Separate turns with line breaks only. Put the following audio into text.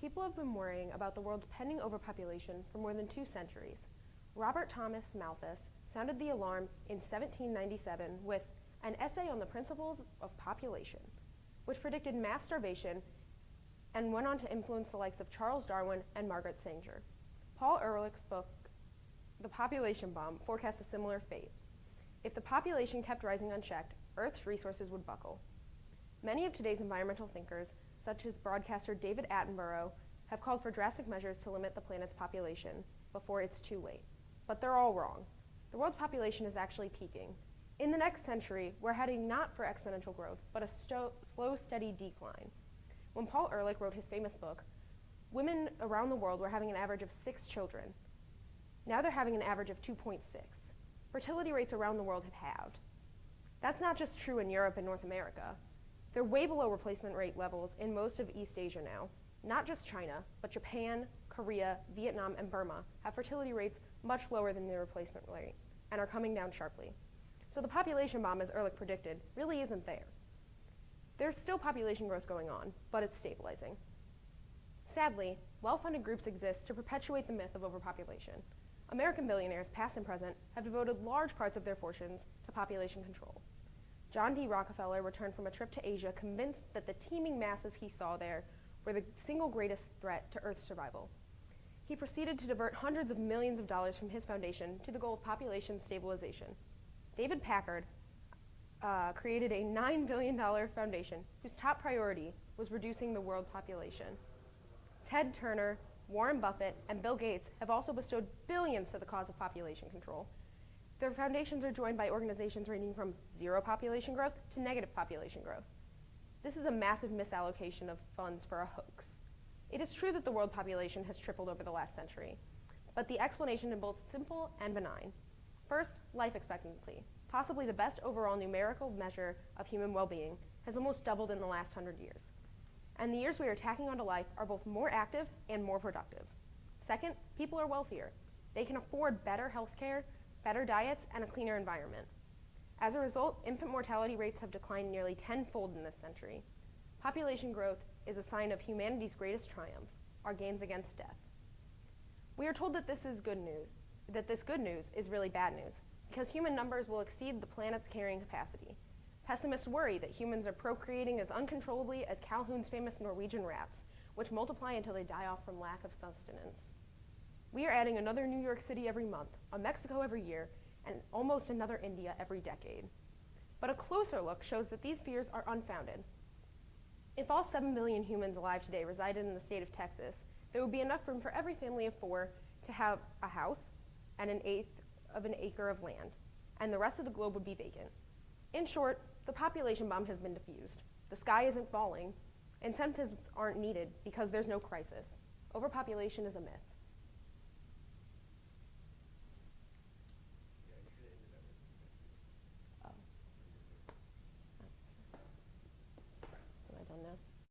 People have been worrying about the world's pending overpopulation for more than 2 centuries. Robert Thomas Malthus sounded the alarm in 1797 with an essay on the principles of population, which predicted mass starvation and went on to influence the likes of Charles Darwin and Margaret Sanger. Paul Ehrlich's book, The Population Bomb, forecast a similar fate. If the population kept rising unchecked, Earth's resources would buckle. Many of today's environmental thinkers, such as broadcaster David Attenborough, have called for drastic measures to limit the planet's population before it's too late. But they're all wrong. The world's population is actually peaking. In the next century, we're heading not for exponential growth, but a slow, steady decline. When Paul Ehrlich wrote his famous book, women around the world were having an average of 6 children. Now they're having an average of 2.6. Fertility rates around the world have halved. That's not just true in Europe and North America. They're way below replacement rate levels in most of East Asia now. Not just China, but Japan, Korea, Vietnam, and Burma have fertility rates much lower than their replacement rate and are coming down sharply. So the population bomb, as Ehrlich predicted, really isn't there. There's still population growth going on, but it's stabilizing. Sadly, well-funded groups exist to perpetuate the myth of overpopulation. American billionaires, past and present, have devoted large parts of their fortunes to population control. John D. Rockefeller returned from a trip to Asia convinced that the teeming masses he saw there were the single greatest threat to Earth's survival. He proceeded to divert hundreds of millions of dollars from his foundation to the goal of population stabilization. David Packard created a $9 billion foundation whose top priority was reducing the world population. Ted Turner, Warren Buffett, and Bill Gates have also bestowed billions to the cause of population control. Their foundations are joined by organizations ranging from zero population growth to negative population growth. This is a massive misallocation of funds for a hoax. It is true that the world population has tripled over the last century, but the explanation is both simple and benign. First, life expectancy, possibly the best overall numerical measure of human well-being, has almost doubled in the last 100 years. And the years we are tacking onto life are both more active and more productive. Second, people are wealthier. They can afford better health care, better diets, and a cleaner environment. As a result, infant mortality rates have declined nearly tenfold in this century. Population growth is a sign of humanity's greatest triumph, our gains against death. We are told that this good news is really bad news, because human numbers will exceed the planet's carrying capacity. Pessimists worry that humans are procreating as uncontrollably as Calhoun's famous Norwegian rats, which multiply until they die off from lack of sustenance. We are adding another New York City every month, a Mexico every year, and almost another India every decade. But a closer look shows that these fears are unfounded. If all 7 billion humans alive today resided in the state of Texas, there would be enough room for every family of 4 to have a house and 1/8 of an acre of land, and the rest of the globe would be vacant. In short, the population bomb has been defused. The sky isn't falling. Incentives aren't needed because there's no crisis. Overpopulation is a myth.